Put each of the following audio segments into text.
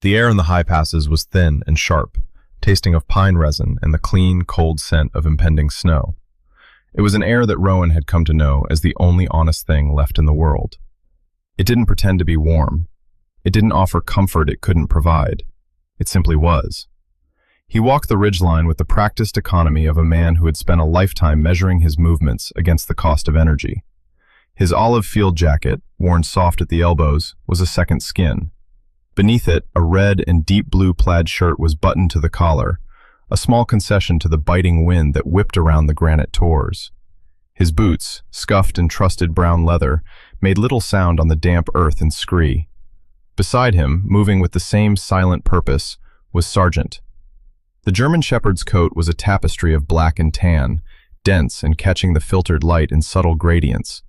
The air in the high passes was thin and sharp, tasting of pine resin and the clean, cold scent of impending snow. It was an air that Rowan had come to know as the only honest thing left in the world. It didn't pretend to be warm. It didn't offer comfort it couldn't provide. It simply was. He walked the ridgeline with the practiced economy of a man who had spent a lifetime measuring his movements against the cost of energy. His olive field jacket, worn soft at the elbows, was a second skin. Beneath it, a red and deep blue plaid shirt was buttoned to the collar, a small concession to the biting wind that whipped around the granite tors. His boots, scuffed and trusted brown leather, made little sound on the damp earth and scree. Beside him, moving with the same silent purpose, was Sargent. The German Shepherd's coat was a tapestry of black and tan, dense and catching the filtered light in subtle gradients.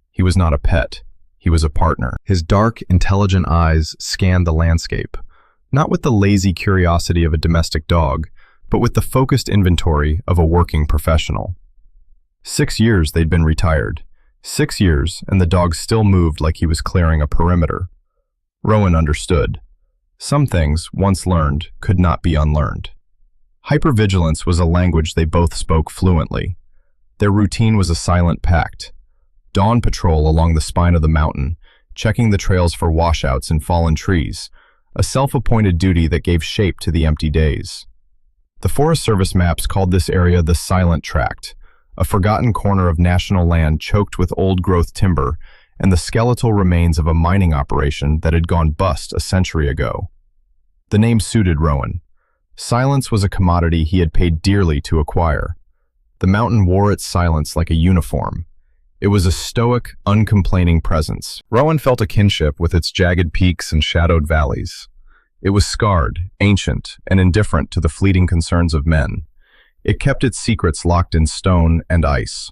He was not a pet. He was a partner. His dark, intelligent eyes scanned the landscape, not with the lazy curiosity of a domestic dog, but with the focused inventory of a working professional. 6 years they'd been retired. 6 years, and the dog still moved like he was clearing a perimeter. Rowan understood. Some things, once learned, could not be unlearned. Hypervigilance was a language they both spoke fluently. Their routine was a silent pact. Dawn patrol along the spine of the mountain, checking the trails for washouts and fallen trees, a self-appointed duty that gave shape to the empty days. The Forest Service maps called this area the Silent Tract, a forgotten corner of national land choked with old-growth timber and the skeletal remains of a mining operation that had gone bust a century ago. The name suited Rowan. Silence was a commodity he had paid dearly to acquire. The mountain wore its silence like a uniform. It was a stoic, uncomplaining presence. Rowan felt a kinship with its jagged peaks and shadowed valleys. It was scarred, ancient, and indifferent to the fleeting concerns of men. It kept its secrets locked in stone and ice.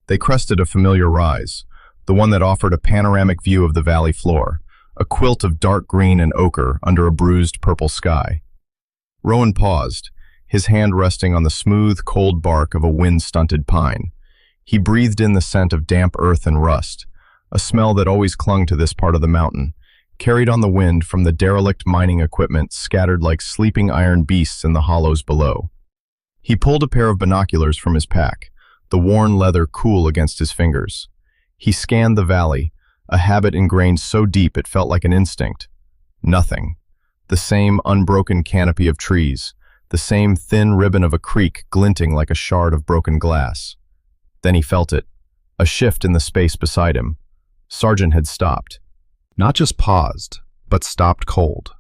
They crested a familiar rise, the one that offered a panoramic view of the valley floor, a quilt of dark green and ochre under a bruised purple sky. Rowan paused, his hand resting on the smooth, cold bark of a wind-stunted pine. He breathed in the scent of damp earth and rust, a smell that always clung to this part of the mountain, carried on the wind from the derelict mining equipment scattered like sleeping iron beasts in the hollows below. He pulled a pair of binoculars from his pack, the worn leather cool against his fingers. He scanned the valley, a habit ingrained so deep it felt like an instinct. Nothing. The same unbroken canopy of trees, the same thin ribbon of a creek glinting like a shard of broken glass. Then he felt it, a shift in the space beside him. Sargent had stopped. Not just paused, but stopped cold.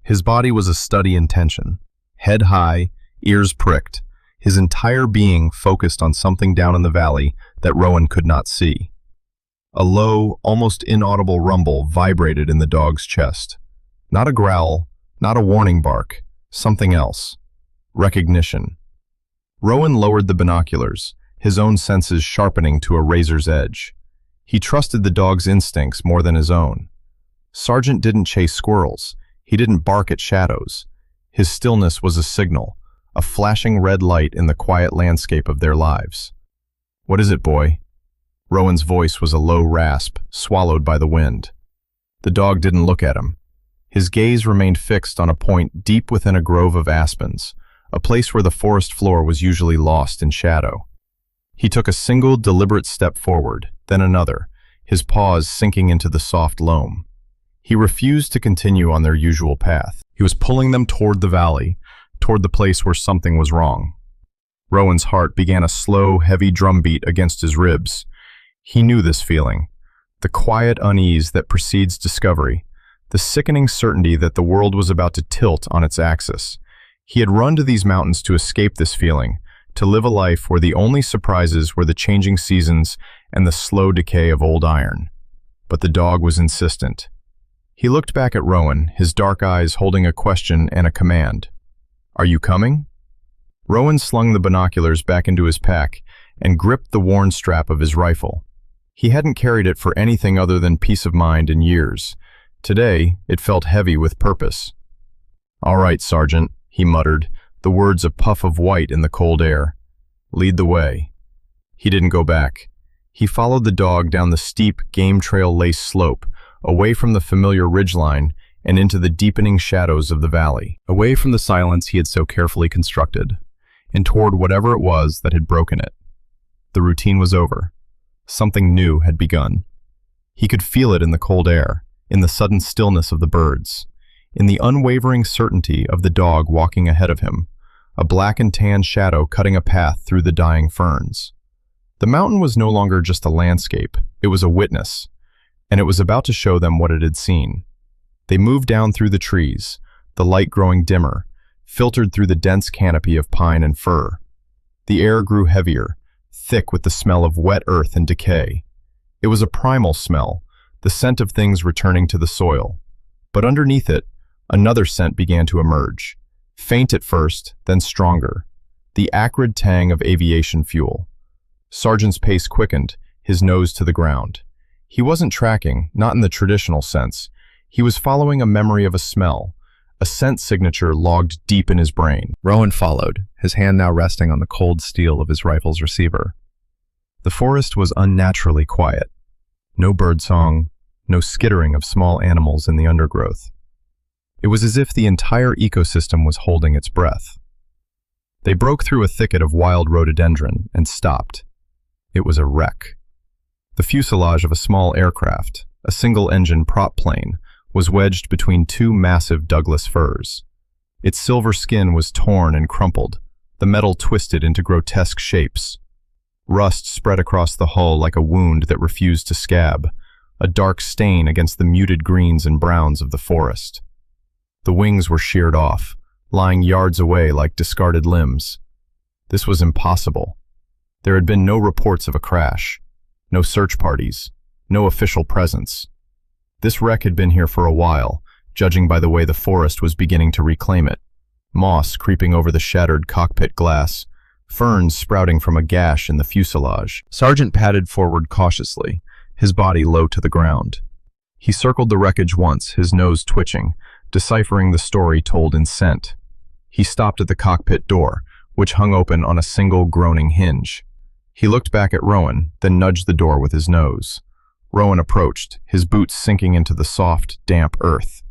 His body was a study in tension, head high, ears pricked, his entire being focused on something down in the valley that Rowan could not see. A low, almost inaudible rumble vibrated in the dog's chest. Not a growl, not a warning bark, something else. Recognition. Rowan lowered the binoculars, his own senses sharpening to a razor's edge. He trusted the dog's instincts more than his own. Sargent didn't chase squirrels. He didn't bark at shadows. His stillness was a signal, a flashing red light in the quiet landscape of their lives. "What is it, boy?" Rowan's voice was a low rasp, swallowed by the wind. The dog didn't look at him. His gaze remained fixed on a point deep within a grove of aspens, a place where the forest floor was usually lost in shadow. He took a single, deliberate step forward, then another, his paws sinking into the soft loam. He refused to continue on their usual path. He was pulling them toward the valley, toward the place where something was wrong. Rowan's heart began a slow, heavy drumbeat against his ribs. He knew this feeling, the quiet unease that precedes discovery, the sickening certainty that the world was about to tilt on its axis. He had run to these mountains to escape this feeling, to live a life where the only surprises were the changing seasons and the slow decay of old iron. But the dog was insistent. He looked back at Rowan, his dark eyes holding a question and a command. "Are you coming?" Rowan slung the binoculars back into his pack and gripped the worn strap of his rifle. He hadn't carried it for anything other than peace of mind in years. Today, it felt heavy with purpose. "All right, Sergeant," he muttered, the words a puff of white in the cold air. "Lead the way." He didn't go back. He followed the dog down the steep, game trail-laced slope, away from the familiar ridgeline and into the deepening shadows of the valley, away from the silence he had so carefully constructed, and toward whatever it was that had broken it. The routine was over. Something new had begun. He could feel it in the cold air, in the sudden stillness of the birds, in the unwavering certainty of the dog walking ahead of him, a black and tan shadow cutting a path through the dying ferns. The mountain was no longer just a landscape, it was a witness, and it was about to show them what it had seen. They moved down through the trees, the light growing dimmer, filtered through the dense canopy of pine and fir. The air grew heavier, thick with the smell of wet earth and decay. It was a primal smell, the scent of things returning to the soil. But underneath it, another scent began to emerge, faint at first, then stronger, the acrid tang of aviation fuel. Sargent's pace quickened, his nose to the ground. He wasn't tracking, not in the traditional sense. He was following a memory of a smell, a scent signature logged deep in his brain. Rowan followed, his hand now resting on the cold steel of his rifle's receiver. The forest was unnaturally quiet. No birdsong, no skittering of small animals in the undergrowth. It was as if the entire ecosystem was holding its breath. They broke through a thicket of wild rhododendron and stopped. It was a wreck. The fuselage of a small aircraft, a single-engine prop plane, was wedged between two massive Douglas firs. Its silver skin was torn and crumpled, the metal twisted into grotesque shapes. Rust spread across the hull like a wound that refused to scab, a dark stain against the muted greens and browns of the forest. The wings were sheared off, lying yards away like discarded limbs. This was impossible. There had been no reports of a crash, no search parties, no official presence. This wreck had been here for a while, judging by the way the forest was beginning to reclaim it. Moss creeping over the shattered cockpit glass, ferns sprouting from a gash in the fuselage. Sargent padded forward cautiously, his body low to the ground. He circled the wreckage once, his nose twitching, deciphering the story told in scent. He stopped at the cockpit door, which hung open on a single groaning hinge. He looked back at Rowan, then nudged the door with his nose. Rowan approached, his boots sinking into the soft, damp earth.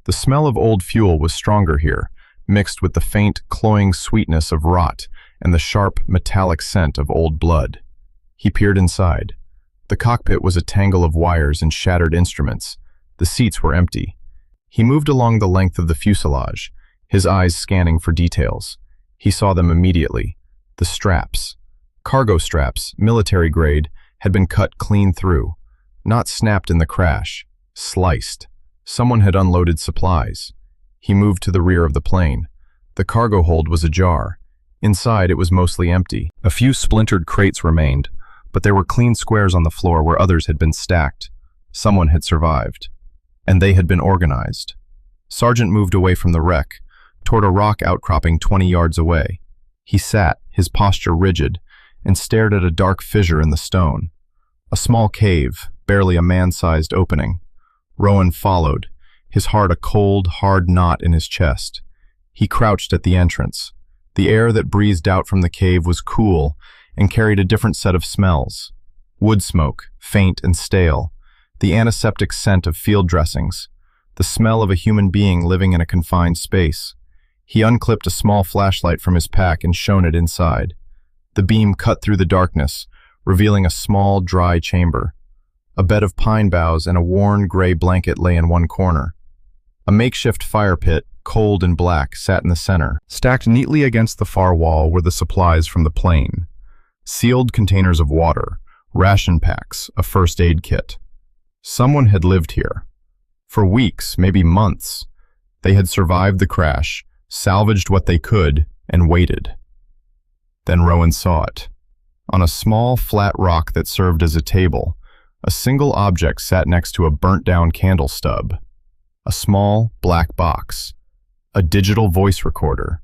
The smell of old fuel was stronger here, mixed with the faint, cloying sweetness of rot and the sharp, metallic scent of old blood. He peered inside. The cockpit was a tangle of wires and shattered instruments. The seats were empty. He moved along the length of the fuselage, his eyes scanning for details. He saw them immediately. The straps. Cargo straps, military grade, had been cut clean through. Not snapped in the crash. Sliced. Someone had unloaded supplies. He moved to the rear of the plane. The cargo hold was ajar. Inside, it was mostly empty. A few splintered crates remained, but there were clean squares on the floor where others had been stacked. Someone had survived. And they had been organized. Sargent moved away from the wreck, toward a rock outcropping 20 yards away. He sat, his posture rigid, and stared at a dark fissure in the stone. A small cave, barely a man-sized opening. Rowan followed, his heart a cold, hard knot in his chest. He crouched at the entrance. The air that breezed out from the cave was cool and carried a different set of smells. Wood smoke, faint and stale, the antiseptic scent of field dressings, the smell of a human being living in a confined space. He unclipped a small flashlight from his pack and shone it inside. The beam cut through the darkness, revealing a small, dry chamber. A bed of pine boughs and a worn gray blanket lay in one corner. A makeshift fire pit, cold and black, sat in the center. Stacked neatly against the far wall were the supplies from the plane. Sealed containers of water, ration packs, a first aid kit. Someone had lived here. For weeks, maybe months. They had survived the crash, salvaged what they could, and waited. Then Rowan saw it. On a small, flat rock that served as a table, a single object sat next to a burnt-down candle stub. A small, black box. A digital voice recorder.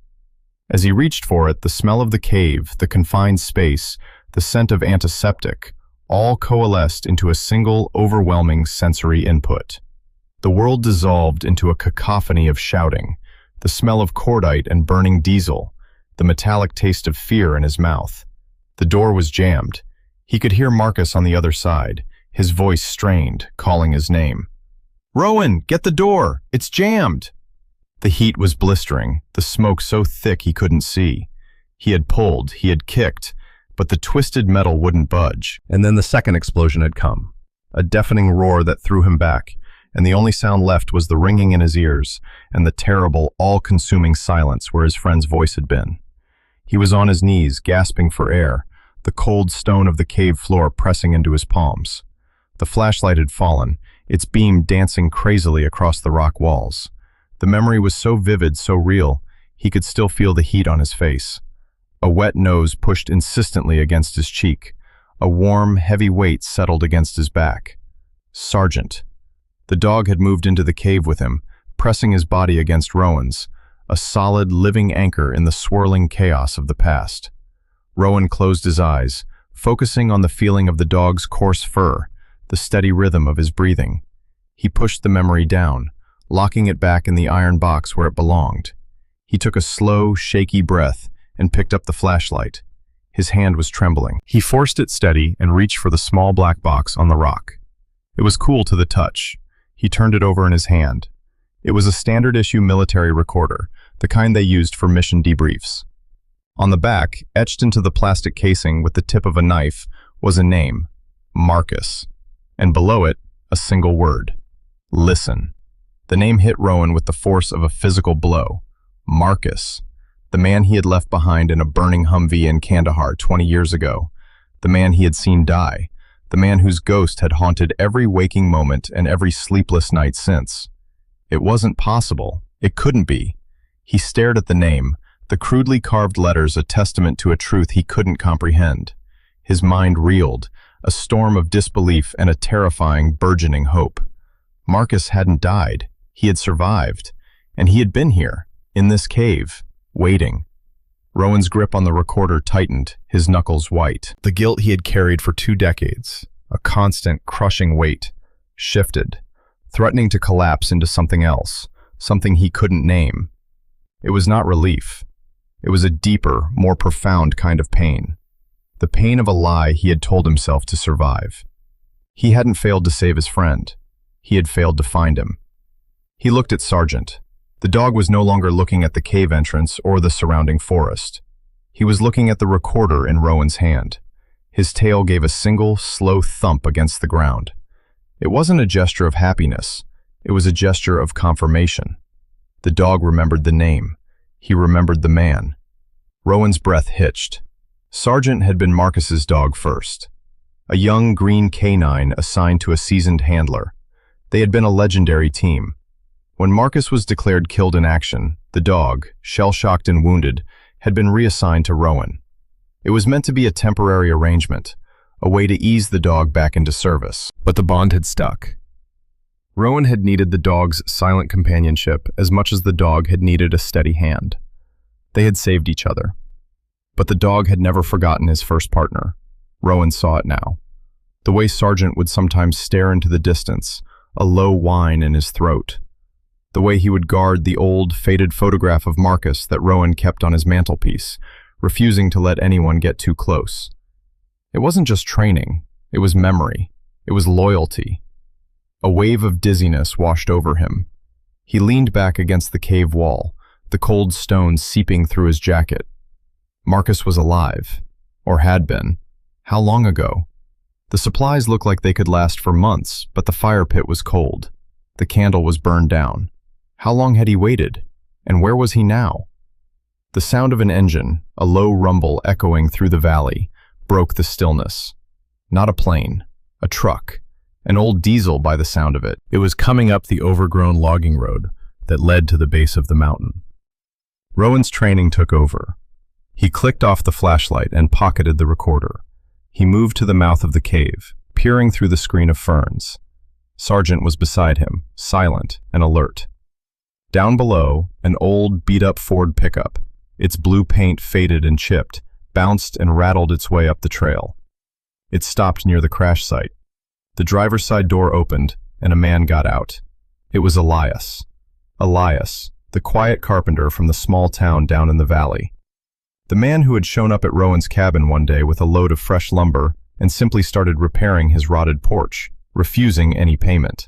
As he reached for it, the smell of the cave, the confined space, the scent of antiseptic, all coalesced into a single, overwhelming sensory input. The world dissolved into a cacophony of shouting, the smell of cordite and burning diesel, the metallic taste of fear in his mouth. The door was jammed. He could hear Marcus on the other side, his voice strained, calling his name. "Rowan, get the door! It's jammed!" The heat was blistering, the smoke so thick he couldn't see. He had pulled, he had kicked, but the twisted metal wouldn't budge. And then the second explosion had come, a deafening roar that threw him back, and the only sound left was the ringing in his ears and the terrible, all-consuming silence where his friend's voice had been. He was on his knees, gasping for air, the cold stone of the cave floor pressing into his palms. The flashlight had fallen, its beam dancing crazily across the rock walls. The memory was so vivid, so real, he could still feel the heat on his face. A wet nose pushed insistently against his cheek. A warm, heavy weight settled against his back. Sargent. The dog had moved into the cave with him, pressing his body against Rowan's, a solid, living anchor in the swirling chaos of the past. Rowan closed his eyes, focusing on the feeling of the dog's coarse fur, the steady rhythm of his breathing. He pushed the memory down, locking it back in the iron box where it belonged. He took a slow, shaky breath and picked up the flashlight. His hand was trembling. He forced it steady and reached for the small black box on the rock. It was cool to the touch. He turned it over in his hand. It was a standard-issue military recorder, the kind they used for mission debriefs. On the back, etched into the plastic casing with the tip of a knife, was a name, Marcus, and below it, a single word, listen. The name hit Rowan with the force of a physical blow. Marcus, the man he had left behind in a burning Humvee in Kandahar 20 years ago, the man he had seen die, the man whose ghost had haunted every waking moment and every sleepless night since. It wasn't possible. It couldn't be. He stared at the name, the crudely carved letters a testament to a truth he couldn't comprehend. His mind reeled, a storm of disbelief and a terrifying, burgeoning hope. Marcus hadn't died. He had survived. And he had been here, in this cave, waiting. Rowan's grip on the recorder tightened, his knuckles white. The guilt he had carried for 2 decades, a constant, crushing weight, shifted, threatening to collapse into something else, something he couldn't name. It was not relief. It was a deeper, more profound kind of pain. The pain of a lie he had told himself to survive. He hadn't failed to save his friend. He had failed to find him. He looked at Sargent. The dog was no longer looking at the cave entrance or the surrounding forest. He was looking at the recorder in Rowan's hand. His tail gave a single, slow thump against the ground. It wasn't a gesture of happiness. It was a gesture of confirmation. The dog remembered the name. He remembered the man. Rowan's breath hitched. Sargent had been Marcus's dog first. A young green canine assigned to a seasoned handler. They had been a legendary team. When Marcus was declared killed in action, the dog, shell-shocked and wounded, had been reassigned to Rowan. It was meant to be a temporary arrangement, a way to ease the dog back into service. But the bond had stuck. Rowan had needed the dog's silent companionship as much as the dog had needed a steady hand. They had saved each other. But the dog had never forgotten his first partner. Rowan saw it now. The way Sargent would sometimes stare into the distance, a low whine in his throat. The way he would guard the old, faded photograph of Marcus that Rowan kept on his mantelpiece, refusing to let anyone get too close. It wasn't just training. It was memory. It was loyalty. A wave of dizziness washed over him. He leaned back against the cave wall, the cold stone seeping through his jacket. Marcus was alive, or had been. How long ago? The supplies looked like they could last for months, but the fire pit was cold. The candle was burned down. How long had he waited? And where was he now? The sound of an engine, a low rumble echoing through the valley, broke the stillness. Not a plane, a truck, an old diesel by the sound of it. It was coming up the overgrown logging road that led to the base of the mountain. Rowan's training took over. He clicked off the flashlight and pocketed the recorder. He moved to the mouth of the cave, peering through the screen of ferns. Sargent was beside him, silent and alert. Down below, an old, beat-up Ford pickup, its blue paint faded and chipped, bounced and rattled its way up the trail. It stopped near the crash site. The driver's side door opened, and a man got out. It was Elias. Elias, the quiet carpenter from the small town down in the valley. The man who had shown up at Rowan's cabin one day with a load of fresh lumber and simply started repairing his rotted porch, refusing any payment.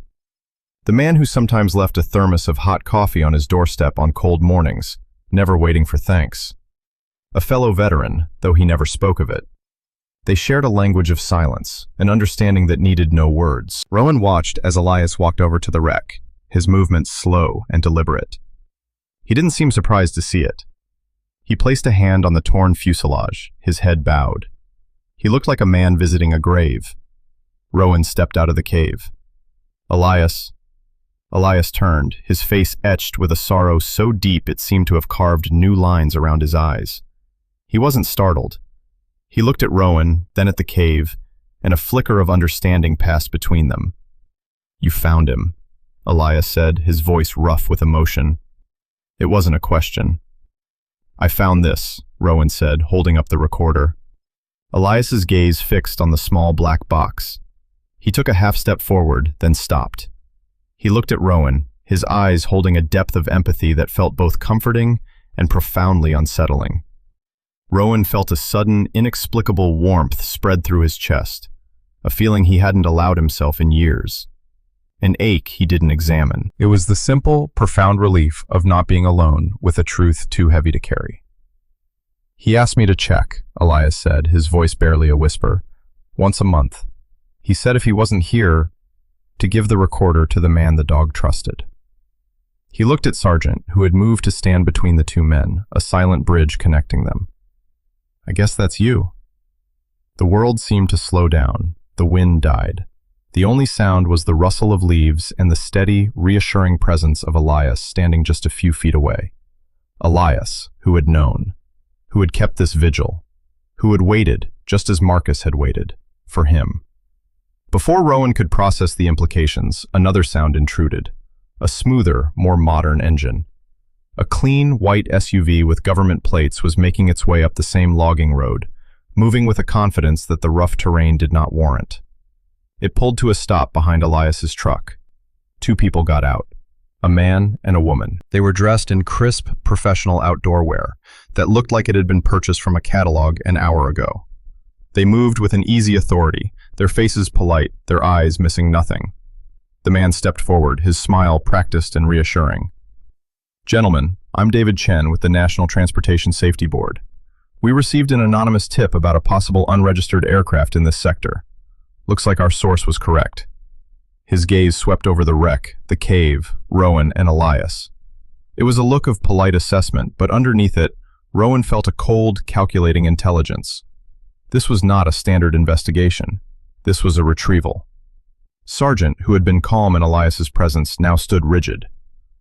The man who sometimes left a thermos of hot coffee on his doorstep on cold mornings, never waiting for thanks. A fellow veteran, though he never spoke of it. They shared a language of silence, an understanding that needed no words. Rowan watched as Elias walked over to the wreck, his movements slow and deliberate. He didn't seem surprised to see it. He placed a hand on the torn fuselage, his head bowed. He looked like a man visiting a grave. Rowan stepped out of the cave. Elias turned, his face etched with a sorrow so deep it seemed to have carved new lines around his eyes. He wasn't startled. He looked at Rowan, then at the cave, and a flicker of understanding passed between them. "You found him," Elias said, his voice rough with emotion. It wasn't a question. "I found this," Rowan said, holding up the recorder. Elias's gaze fixed on the small black box. He took a half step forward, then stopped. He looked at Rowan, his eyes holding a depth of empathy that felt both comforting and profoundly unsettling. Rowan felt a sudden, inexplicable warmth spread through his chest, a feeling he hadn't allowed himself in years. An ache he didn't examine. It was the simple, profound relief of not being alone with a truth too heavy to carry. "He asked me to check," Elias said, his voice barely a whisper. "Once a month. He said if he wasn't here, to give the recorder to the man the dog trusted." He looked at Sargent, who had moved to stand between the two men, a silent bridge connecting them. "I guess that's you." The world seemed to slow down. The wind died. The only sound was the rustle of leaves and the steady, reassuring presence of Elias standing just a few feet away. Elias, who had known, who had kept this vigil, who had waited, just as Marcus had waited, for him. Before Rowan could process the implications, another sound intruded. A smoother, more modern engine. A clean, white SUV with government plates was making its way up the same logging road, moving with a confidence that the rough terrain did not warrant. It pulled to a stop behind Elias's truck. Two people got out, a man and a woman. They were dressed in crisp, professional outdoor wear that looked like it had been purchased from a catalog an hour ago. They moved with an easy authority, their faces polite, their eyes missing nothing. The man stepped forward, his smile practiced and reassuring. "Gentlemen, I'm David Chen with the National Transportation Safety Board. We received an anonymous tip about a possible unregistered aircraft in this sector. Looks like our source was correct." His gaze swept over the wreck, the cave, Rowan, and Elias. It was a look of polite assessment, but underneath it, Rowan felt a cold, calculating intelligence. This was not a standard investigation. This was a retrieval. Sargent, who had been calm in Elias's presence, now stood rigid.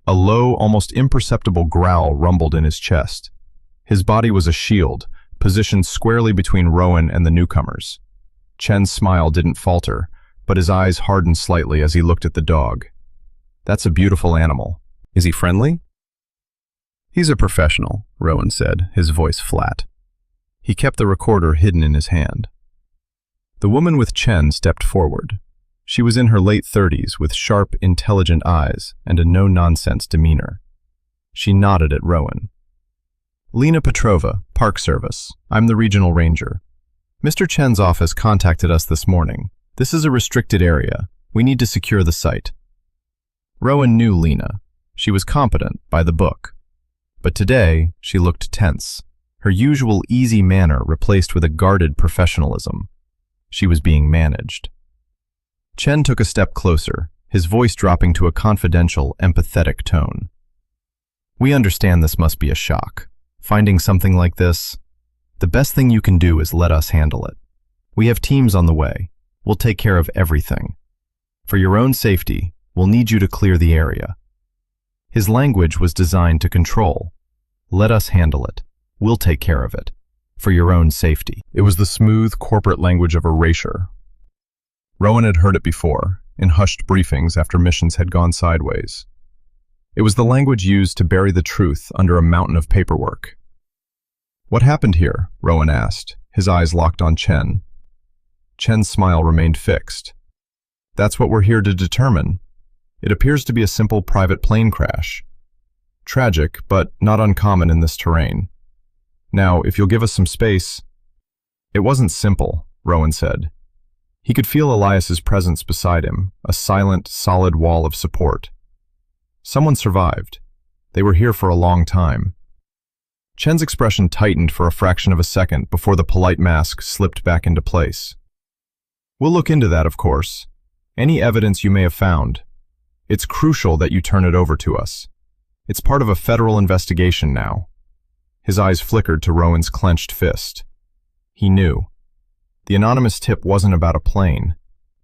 A low, almost imperceptible growl rumbled in his chest. His body was a shield, positioned squarely between Rowan and the newcomers. Chen's smile didn't falter, but his eyes hardened slightly as he looked at the dog. "That's a beautiful animal. Is he friendly?" "He's a professional," Rowan said, his voice flat. He kept the recorder hidden in his hand. The woman with Chen stepped forward. She was in her late 30s with sharp, intelligent eyes and a no-nonsense demeanor. She nodded at Rowan. "Lena Petrova, Park Service. I'm the regional ranger. Mr. Chen's office contacted us this morning. This is a restricted area. We need to secure the site." Rowan knew Lena. She was competent, by the book. But today, she looked tense, her usual easy manner replaced with a guarded professionalism. She was being managed. Chen took a step closer, his voice dropping to a confidential, empathetic tone. "We understand this must be a shock. Finding something like this, the best thing you can do is let us handle it. We have teams on the way. We'll take care of everything. For your own safety, we'll need you to clear the area." His language was designed to control. "Let us handle it. We'll take care of it. For your own safety." It was the smooth corporate language of erasure. Rowan had heard it before, in hushed briefings after missions had gone sideways. It was the language used to bury the truth under a mountain of paperwork. "What happened here?" Rowan asked, his eyes locked on Chen. Chen's smile remained fixed. "That's what we're here to determine. It appears to be a simple private plane crash. Tragic, but not uncommon in this terrain. Now, if you'll give us some space..." "It wasn't simple," Rowan said. He could feel Elias's presence beside him, a silent, solid wall of support. Someone survived. They were here for a long time. Chen's expression tightened for a fraction of a second before the polite mask slipped back into place. "We'll look into that, of course. Any evidence you may have found. It's crucial that you turn it over to us. It's part of a federal investigation now." His eyes flickered to Rowan's clenched fist. He knew. The anonymous tip wasn't about a plane.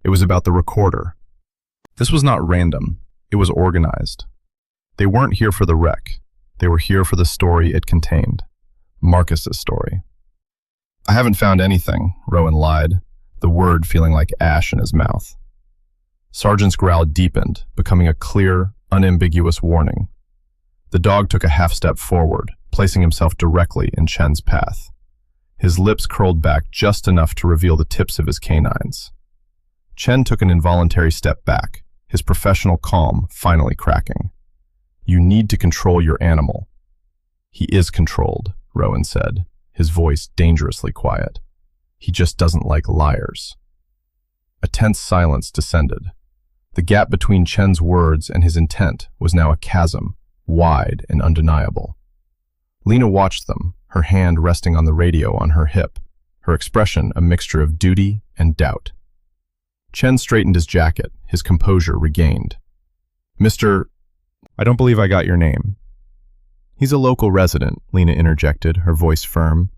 It was about the recorder. This was not random. It was organized. They weren't here for the wreck. They were here for the story it contained. Marcus's story. "I haven't found anything," Rowan lied, the word feeling like ash in his mouth. Sargent's growl deepened, becoming a clear, unambiguous warning. The dog took a half-step forward, placing himself directly in Chen's path. His lips curled back just enough to reveal the tips of his canines. Chen took an involuntary step back, his professional calm finally cracking. "You need to control your animal." "He is controlled," Rowan said, his voice dangerously quiet. "He just doesn't like liars." A tense silence descended. The gap between Chen's words and his intent was now a chasm, wide and undeniable. Lena watched them, her hand resting on the radio on her hip, her expression a mixture of duty and doubt. Chen straightened his jacket, his composure regained. "Mr. I don't believe I got your name." "He's a local resident," Lena interjected, her voice firm.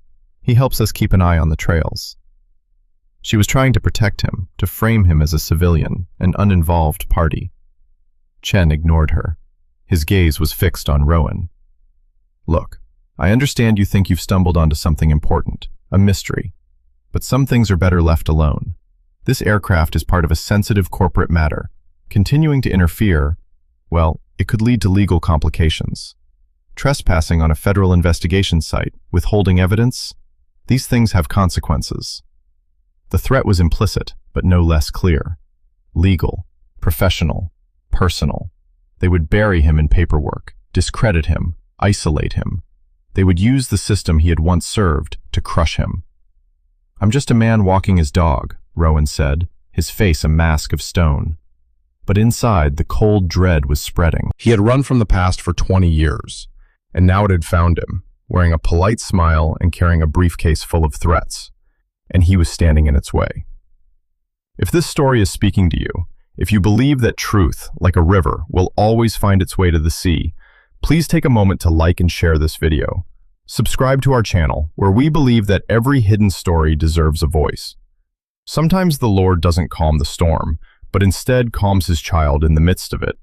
"He helps us keep an eye on the trails." She was trying to protect him, to frame him as a civilian, an uninvolved party. Chen ignored her. His gaze was fixed on Rowan. "Look, I understand you think you've stumbled onto something important, a mystery. But some things are better left alone. This aircraft is part of a sensitive corporate matter. Continuing to interfere, well, it could lead to legal complications. Trespassing on a federal investigation site, withholding evidence, these things have consequences." The threat was implicit, but no less clear. Legal, professional, personal. They would bury him in paperwork, discredit him, isolate him. They would use the system he had once served to crush him. "I'm just a man walking his dog," Rowan said, his face a mask of stone. But inside, the cold dread was spreading. He had run from the past for 20 years, and now it had found him, wearing a polite smile and carrying a briefcase full of threats. And he was standing in its way. If this story is speaking to you, if you believe that truth, like a river, will always find its way to the sea, please take a moment to like and share this video. Subscribe to our channel, where we believe that every hidden story deserves a voice. Sometimes the Lord doesn't calm the storm, but instead calms his child in the midst of it.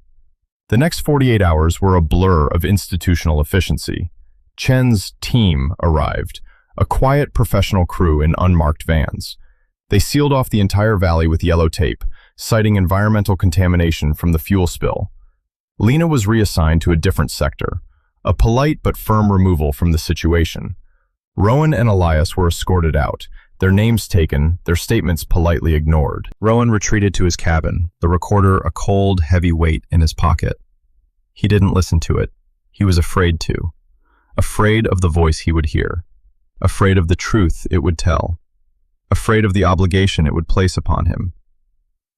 The next 48 hours were a blur of institutional efficiency. Chen's team arrived, a quiet professional crew in unmarked vans. They sealed off the entire valley with yellow tape, citing environmental contamination from the fuel spill. Lena was reassigned to a different sector, a polite but firm removal from the situation. Rowan and Elias were escorted out, their names taken, their statements politely ignored. Rowan retreated to his cabin, the recorder a cold, heavy weight in his pocket. He didn't listen to it. He was afraid to. Afraid of the voice he would hear. Afraid of the truth it would tell. Afraid of the obligation it would place upon him.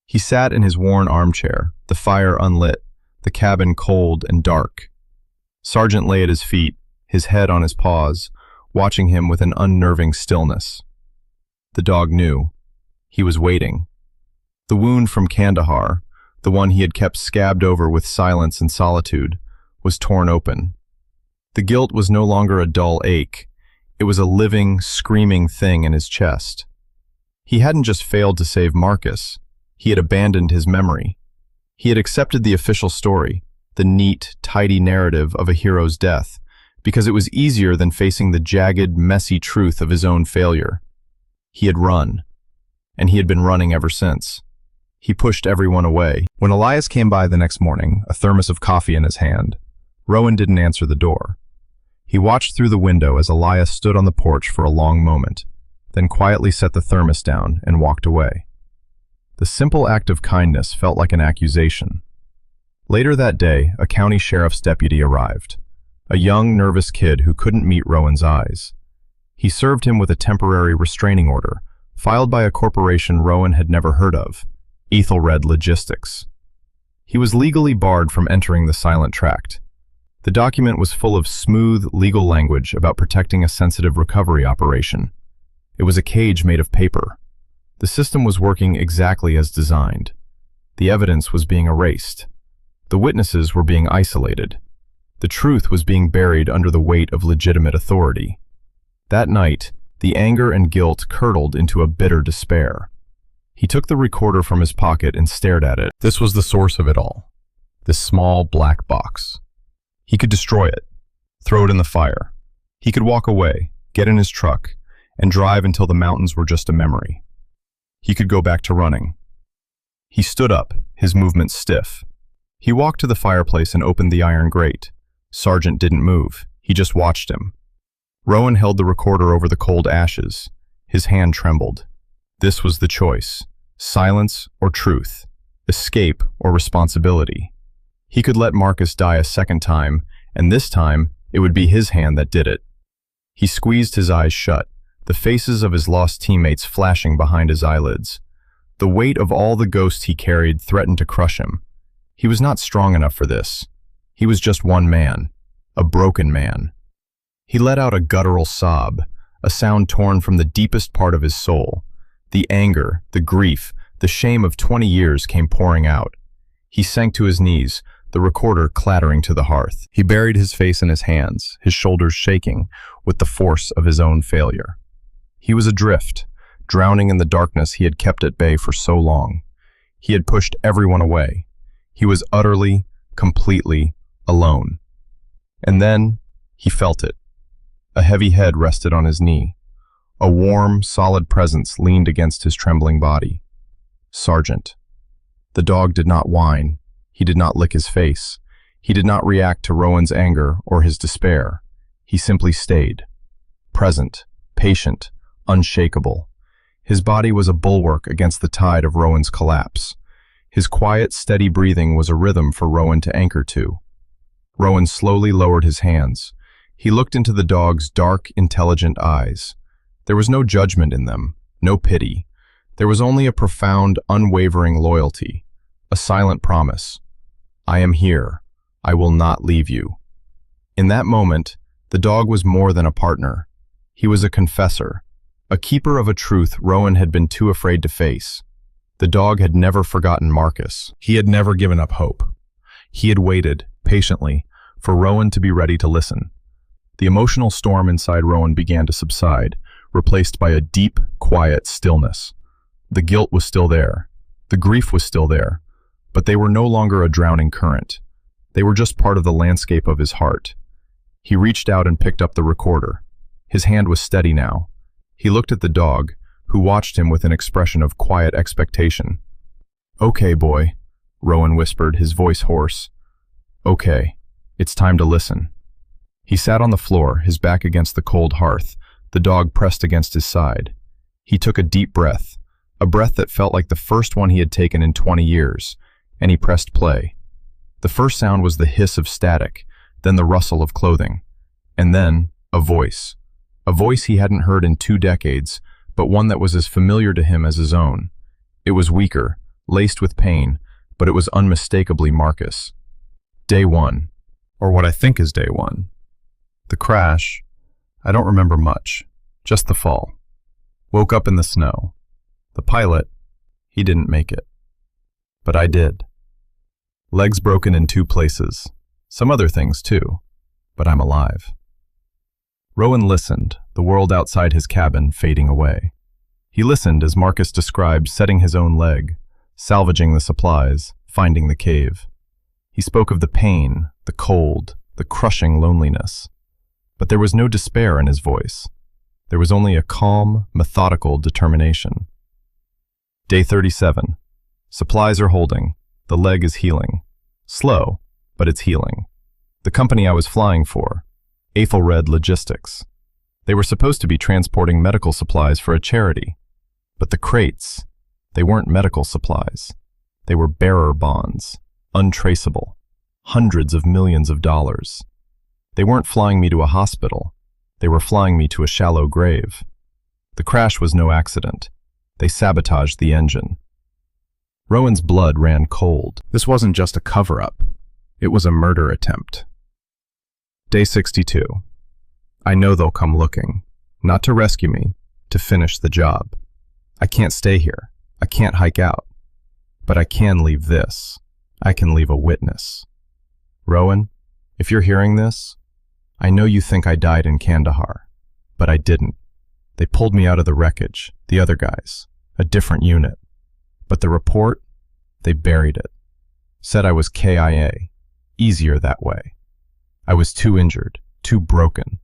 He sat in his worn armchair, the fire unlit, the cabin cold and dark. Sargent lay at his feet, his head on his paws, watching him with an unnerving stillness. The dog knew. He was waiting. The wound from Kandahar, the one he had kept scabbed over with silence and solitude, was torn open. The guilt was no longer a dull ache. It was a living, screaming thing in his chest. He hadn't just failed to save Marcus. He had abandoned his memory. He had accepted the official story, the neat, tidy narrative of a hero's death, because it was easier than facing the jagged, messy truth of his own failure. He had run, and he had been running ever since. He pushed everyone away. When Elias came by the next morning, a thermos of coffee in his hand, Rowan didn't answer the door. He watched through the window as Elias stood on the porch for a long moment, then quietly set the thermos down and walked away. The simple act of kindness felt like an accusation. Later that day, a county sheriff's deputy arrived, a young, nervous kid who couldn't meet Rowan's eyes. He served him with a temporary restraining order, filed by a corporation Rowan had never heard of, Ethelred Logistics. He was legally barred from entering the Silent Tract. The document was full of smooth, legal language about protecting a sensitive recovery operation. It was a cage made of paper. The system was working exactly as designed. The evidence was being erased. The witnesses were being isolated. The truth was being buried under the weight of legitimate authority. That night, the anger and guilt curdled into a bitter despair. He took the recorder from his pocket and stared at it. This was the source of it all. This small black box. He could destroy it, throw it in the fire. He could walk away, get in his truck, and drive until the mountains were just a memory. He could go back to running. He stood up, his movements stiff. He walked to the fireplace and opened the iron grate. Sargent didn't move. He just watched him. Rowan held the recorder over the cold ashes. His hand trembled. This was the choice: silence or truth, escape or responsibility. He could let Marcus die a second time, and this time it would be his hand that did it. He squeezed his eyes shut, the faces of his lost teammates flashing behind his eyelids. The weight of all the ghosts he carried threatened to crush him. He was not strong enough for this. He was just one man, a broken man. He let out a guttural sob, a sound torn from the deepest part of his soul. The anger, the grief, the shame of 20 years came pouring out. He sank to his knees, the recorder clattering to the hearth. He buried his face in his hands, his shoulders shaking with the force of his own failure. He was adrift, drowning in the darkness he had kept at bay for so long. He had pushed everyone away. He was utterly, completely alone. And then he felt it. A heavy head rested on his knee. A warm, solid presence leaned against his trembling body. Sargent. The dog did not whine. He did not lick his face. He did not react to Rowan's anger or his despair. He simply stayed. Present, patient, unshakable. His body was a bulwark against the tide of Rowan's collapse. His quiet, steady breathing was a rhythm for Rowan to anchor to. Rowan slowly lowered his hands. He looked into the dog's dark, intelligent eyes. There was no judgment in them, no pity. There was only a profound, unwavering loyalty, a silent promise. I am here. I will not leave you. In that moment, the dog was more than a partner. He was a confessor, a keeper of a truth Rowan had been too afraid to face. The dog had never forgotten Marcus. He had never given up hope. He had waited, patiently, for Rowan to be ready to listen. The emotional storm inside Rowan began to subside, replaced by a deep, quiet stillness. The guilt was still there. The grief was still there. But they were no longer a drowning current. They were just part of the landscape of his heart. He reached out and picked up the recorder. His hand was steady now. He looked at the dog, who watched him with an expression of quiet expectation. "Okay, boy," Rowan whispered, his voice hoarse. "Okay, it's time to listen." He sat on the floor, his back against the cold hearth, the dog pressed against his side. He took a deep breath, a breath that felt like the first one he had taken in 20 years, and he pressed play. The first sound was the hiss of static, then the rustle of clothing, and then a voice he hadn't heard in 2 decades, but one that was as familiar to him as his own. It was weaker, laced with pain, but it was unmistakably Marcus. Day 1, or what I think is day 1. The crash, I don't remember much, just the fall. Woke up in the snow. The pilot, he didn't make it. But I did. Legs broken in 2 places. Some other things too, but I'm alive. Rowan listened, the world outside his cabin fading away. He listened as Marcus described setting his own leg, salvaging the supplies, finding the cave. He spoke of the pain, the cold, the crushing loneliness. But there was no despair in his voice. There was only a calm, methodical determination. Day 37. Supplies are holding. The leg is healing. Slow, but it's healing. The company I was flying for, Ethelred Logistics. They were supposed to be transporting medical supplies for a charity. But the crates, they weren't medical supplies. They were bearer bonds, untraceable, hundreds of millions of dollars. They weren't flying me to a hospital. They were flying me to a shallow grave. The crash was no accident. They sabotaged the engine. Rowan's blood ran cold. This wasn't just a cover-up. It was a murder attempt. Day 62. I know they'll come looking. Not to rescue me, to finish the job. I can't stay here. I can't hike out. But I can leave this. I can leave a witness. Rowan, if you're hearing this, I know you think I died in Kandahar, but I didn't. They pulled me out of the wreckage, the other guys, a different unit. But the report, they buried it. Said I was KIA, easier that way. I was too injured, too broken.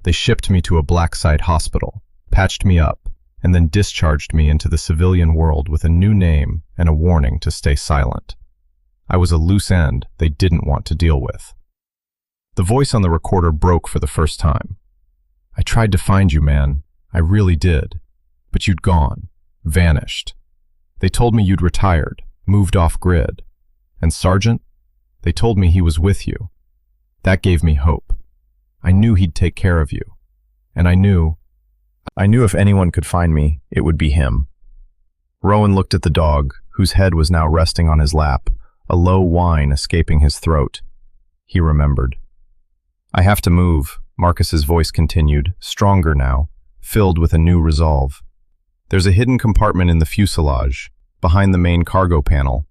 They shipped me to a black-site hospital, patched me up, and then discharged me into the civilian world with a new name and a warning to stay silent. I was a loose end they didn't want to deal with. The voice on the recorder broke for the first time. I tried to find you, man. I really did. But you'd gone, vanished. They told me you'd retired, moved off-grid. And Sergeant? They told me he was with you. That gave me hope. I knew he'd take care of you. And I knew if anyone could find me, it would be him. Rowan looked at the dog, whose head was now resting on his lap, a low whine escaping his throat. He remembered. I have to move, Marcus's voice continued, stronger now, filled with a new resolve. There's a hidden compartment in the fuselage, behind the main cargo panel.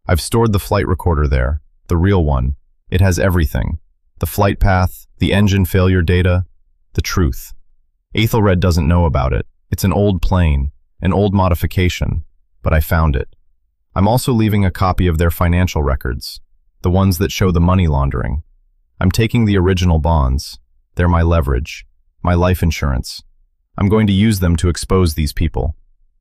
I've stored the flight recorder there, the real one. It has everything. The flight path, the engine failure data, the truth. Aethelred doesn't know about it. It's an old plane, an old modification, but I found it. I'm also leaving a copy of their financial records, the ones that show the money laundering. I'm taking the original bonds. They're my leverage, my life insurance. I'm going to use them to expose these people.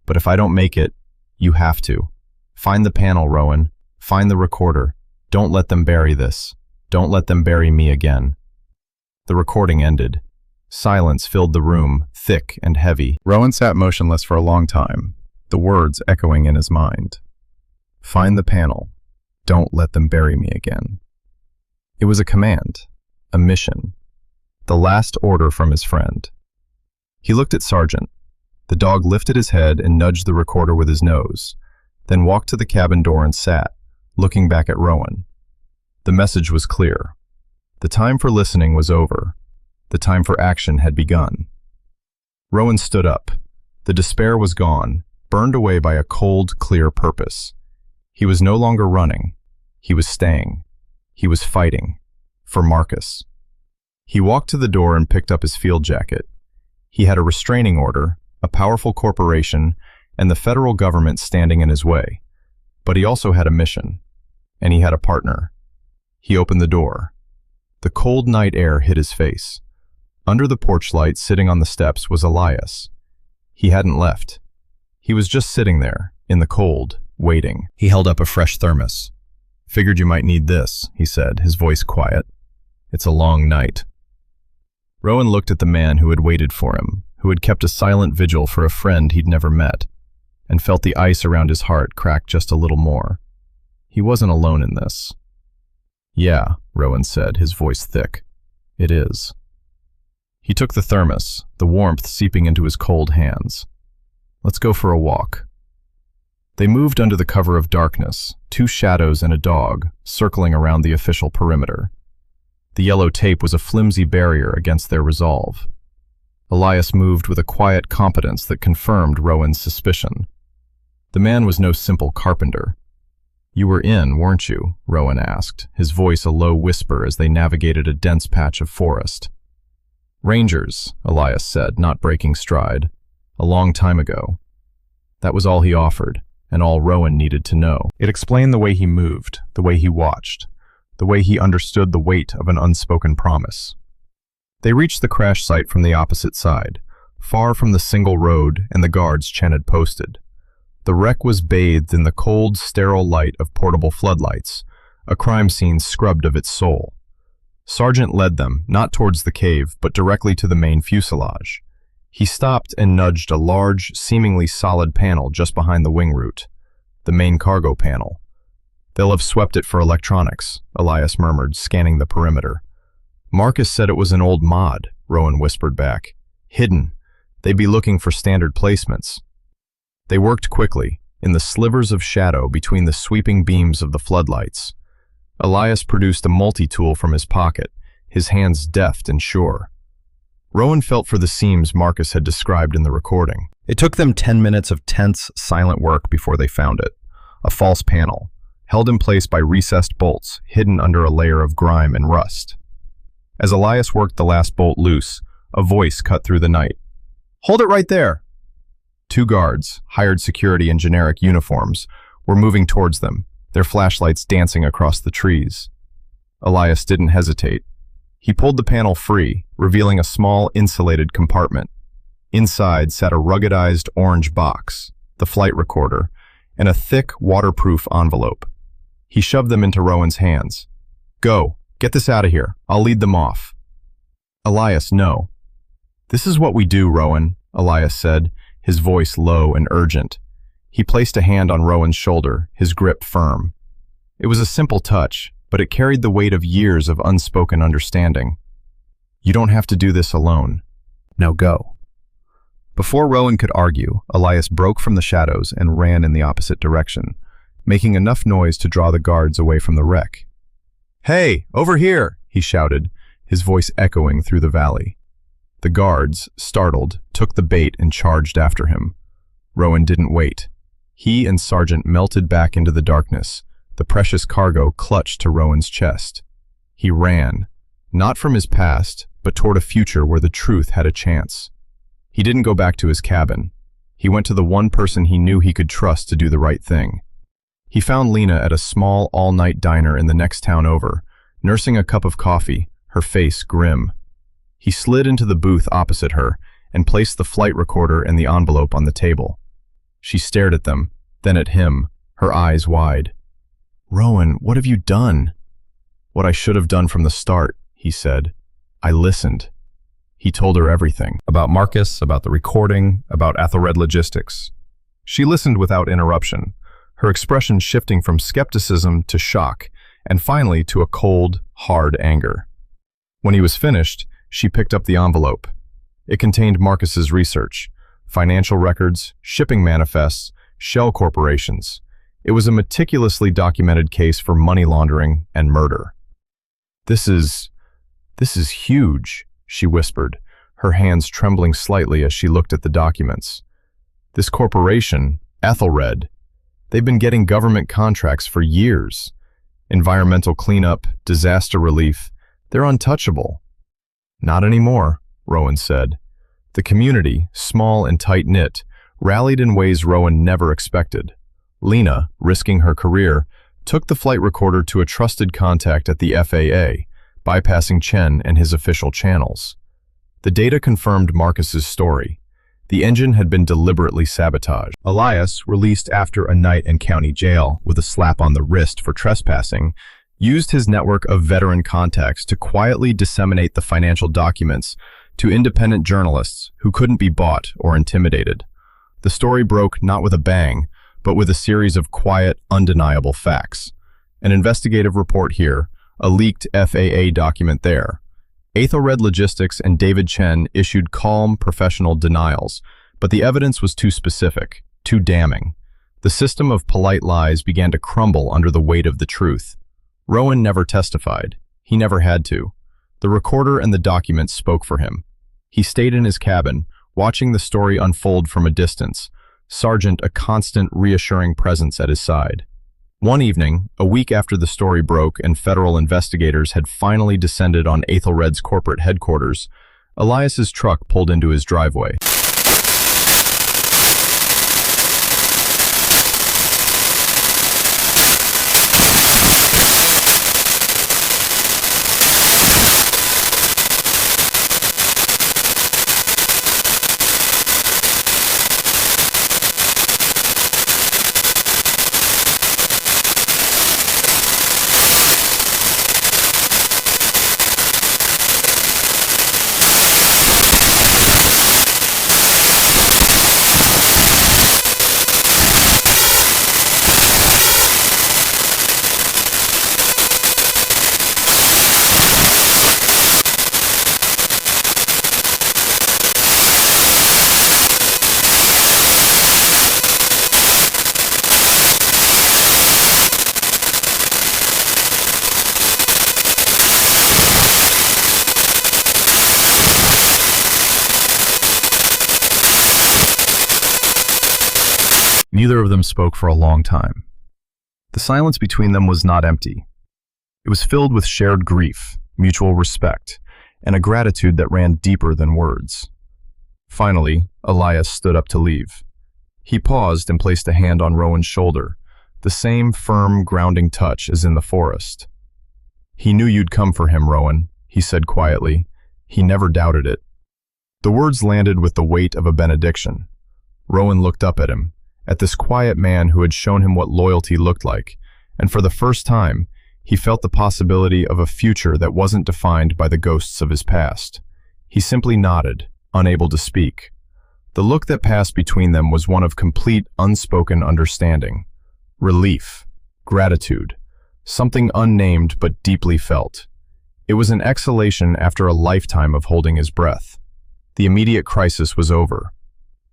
But if I don't make it, you have to. Find the panel, Rowan. Find the recorder. Don't let them bury this. Don't let them bury me again. The recording ended. Silence filled the room, thick and heavy. Rowan sat motionless for a long time, the words echoing in his mind. Find the panel. Don't let them bury me again. It was a command, a mission, the last order from his friend. He looked at Sergeant. The dog lifted his head and nudged the recorder with his nose, then walked to the cabin door and sat, looking back at Rowan. The message was clear. The time for listening was over. The time for action had begun. Rowan stood up. The despair was gone, burned away by a cold, clear purpose. He was no longer running. He was staying. He was fighting. For Marcus. He walked to the door and picked up his field jacket. He had a restraining order, a powerful corporation, and the federal government standing in his way. But he also had a mission. And he had a partner. He opened the door. The cold night air hit his face. Under the porch light, sitting on the steps, was Elias. He hadn't left. He was just sitting there, in the cold, waiting. He held up a fresh thermos. Figured you might need this, he said, his voice quiet. It's a long night. Rowan looked at the man who had waited for him, who had kept a silent vigil for a friend he'd never met, and felt the ice around his heart crack just a little more. He wasn't alone in this. Yeah, Rowan said, his voice thick. It is. He took the thermos, the warmth seeping into his cold hands. Let's go for a walk. They moved under the cover of darkness, two shadows and a dog, circling around the official perimeter. The yellow tape was a flimsy barrier against their resolve. Elias moved with a quiet competence that confirmed Rowan's suspicion. The man was no simple carpenter. You were in, weren't you? Rowan asked, his voice a low whisper as they navigated a dense patch of forest. Rangers, Elias said, not breaking stride. A long time ago. That was all he offered, and all Rowan needed to know. It explained the way he moved, the way he watched, the way he understood the weight of an unspoken promise. They reached the crash site from the opposite side, far from the single road and the guards Chen had posted. The wreck was bathed in the cold, sterile light of portable floodlights, a crime scene scrubbed of its soul. Sergeant led them, not towards the cave, but directly to the main fuselage. He stopped and nudged a large, seemingly solid panel just behind the wing root, the main cargo panel. They'll have swept it for electronics, Elias murmured, scanning the perimeter. Marcus said it was an old mod, Rowan whispered back. Hidden. They'd be looking for standard placements. They worked quickly, in the slivers of shadow between the sweeping beams of the floodlights. Elias produced a multi-tool from his pocket, his hands deft and sure. Rowan felt for the seams Marcus had described in the recording. It took them 10 minutes of tense, silent work before they found it. A false panel, held in place by recessed bolts, hidden under a layer of grime and rust. As Elias worked the last bolt loose, a voice cut through the night. "Hold it right there!" Two guards, hired security in generic uniforms, were moving towards them, their flashlights dancing across the trees. Elias didn't hesitate. He pulled the panel free, revealing a small, insulated compartment. Inside sat a ruggedized orange box, the flight recorder, and a thick, waterproof envelope. He shoved them into Rowan's hands. "Go, get this out of here. I'll lead them off." Elias, no. "This is what we do, Rowan," Elias said, his voice low and urgent. He placed a hand on Rowan's shoulder, his grip firm. It was a simple touch, but it carried the weight of years of unspoken understanding. "You don't have to do this alone. Now go." Before Rowan could argue, Elias broke from the shadows and ran in the opposite direction, making enough noise to draw the guards away from the wreck. "Hey, over here!" he shouted, his voice echoing through the valley. The guards, startled, took the bait and charged after him. Rowan didn't wait. He and Sargent melted back into the darkness, the precious cargo clutched to Rowan's chest. He ran, not from his past, but toward a future where the truth had a chance. He didn't go back to his cabin. He went to the one person he knew he could trust to do the right thing. He found Lena at a small all-night diner in the next town over, nursing a cup of coffee, her face grim. He slid into the booth opposite her and placed the flight recorder and the envelope on the table. She stared at them, then at him, her eyes wide. "Rowan, what have you done?" "What I should have done from the start," he said. "I listened." He told her everything. About Marcus, about the recording, about Ethelred Logistics. She listened without interruption, her expression shifting from skepticism to shock, and finally to a cold, hard anger. When he was finished, she picked up the envelope. It contained Marcus's research, financial records, shipping manifests, shell corporations. It was a meticulously documented case for money laundering and murder. This is huge," she whispered, her hands trembling slightly as she looked at the documents. "This corporation, Ethelred, they've been getting government contracts for years. Environmental cleanup, disaster relief, they're untouchable." "Not anymore," Rowan said. The community, small and tight-knit, rallied in ways Rowan never expected. Lena, risking her career, took the flight recorder to a trusted contact at the FAA, bypassing Chen and his official channels. The data confirmed Marcus's story. The engine had been deliberately sabotaged. Elias, released after a night in county jail with a slap on the wrist for trespassing, used his network of veteran contacts to quietly disseminate the financial documents to independent journalists who couldn't be bought or intimidated. The story broke not with a bang, but with a series of quiet, undeniable facts. An investigative report here, a leaked FAA document there. Ethelred Logistics and David Chen issued calm, professional denials, but the evidence was too specific, too damning. The system of polite lies began to crumble under the weight of the truth. Rowan never testified. He never had to. The recorder and the documents spoke for him. He stayed in his cabin, watching the story unfold from a distance, Sargent a constant, reassuring presence at his side. One evening, a week after the story broke and federal investigators had finally descended on Ethelred's corporate headquarters, Elias's truck pulled into his driveway. Neither of them spoke for a long time. The silence between them was not empty. It was filled with shared grief, mutual respect, and a gratitude that ran deeper than words. Finally, Elias stood up to leave. He paused and placed a hand on Rowan's shoulder, the same firm, grounding touch as in the forest. "He knew you'd come for him, Rowan," he said quietly. He never doubted it. The words landed with the weight of a benediction. Rowan looked up at him, at this quiet man who had shown him what loyalty looked like, and for the first time, he felt the possibility of a future that wasn't defined by the ghosts of his past. He simply nodded, unable to speak. The look that passed between them was one of complete, unspoken understanding. Relief, gratitude, something unnamed but deeply felt. It was an exhalation after a lifetime of holding his breath. The immediate crisis was over.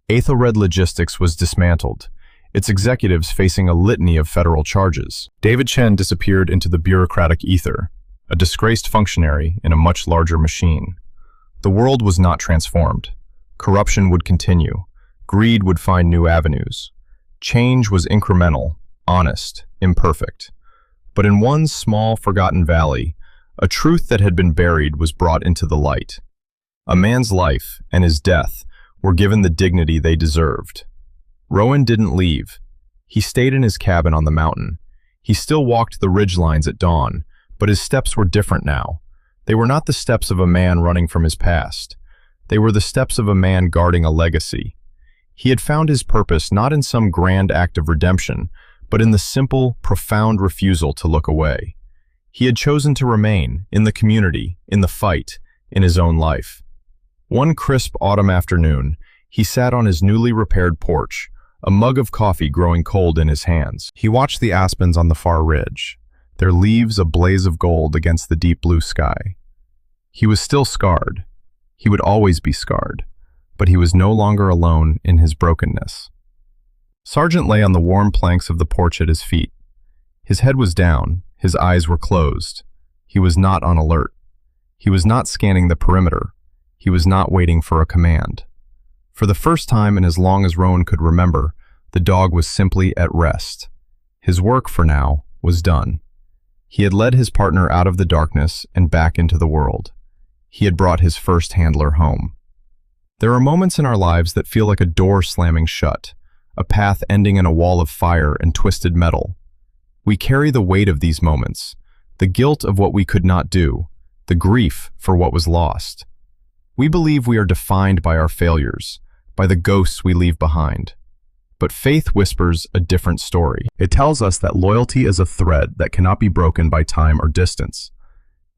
Aethelred Logistics was dismantled, its executives facing a litany of federal charges. David Chen disappeared into the bureaucratic ether, a disgraced functionary in a much larger machine. The world was not transformed. Corruption would continue. Greed would find new avenues. Change was incremental, honest, imperfect. But in one small, forgotten valley, a truth that had been buried was brought into the light. A man's life and his death were given the dignity they deserved. Rowan didn't leave. He stayed in his cabin on the mountain. He still walked the ridgelines at dawn, but his steps were different now. They were not the steps of a man running from his past. They were the steps of a man guarding a legacy. He had found his purpose not in some grand act of redemption, but in the simple, profound refusal to look away. He had chosen to remain, in the community, in the fight, in his own life. One crisp autumn afternoon, he sat on his newly repaired porch, a mug of coffee growing cold in his hands. He watched the aspens on the far ridge, their leaves a blaze of gold against the deep blue sky. He was still scarred. He would always be scarred, but he was no longer alone in his brokenness. Sargent lay on the warm planks of the porch at his feet. His head was down, his eyes were closed. He was not on alert. He was not scanning the perimeter. He was not waiting for a command. For the first time in as long as Rowan could remember, the dog was simply at rest. His work, for now, was done. He had led his partner out of the darkness and back into the world. He had brought his first handler home. There are moments in our lives that feel like a door slamming shut, a path ending in a wall of fire and twisted metal. We carry the weight of these moments, the guilt of what we could not do, the grief for what was lost. We believe we are defined by our failures, by the ghosts we leave behind. But faith whispers a different story. It tells us that loyalty is a thread that cannot be broken by time or distance.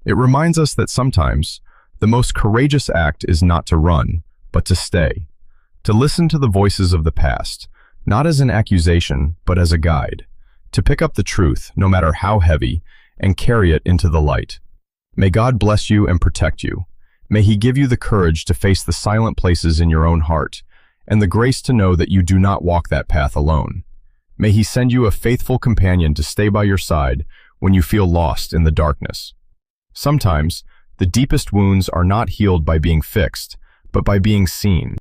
It reminds us that sometimes the most courageous act is not to run, but to stay, to listen to the voices of the past, not as an accusation, but as a guide, to pick up the truth, no matter how heavy, and carry it into the light. May God bless you and protect you. May He give you the courage to face the silent places in your own heart, and the grace to know that you do not walk that path alone. May He send you a faithful companion to stay by your side when you feel lost in the darkness. Sometimes, the deepest wounds are not healed by being fixed, but by being seen.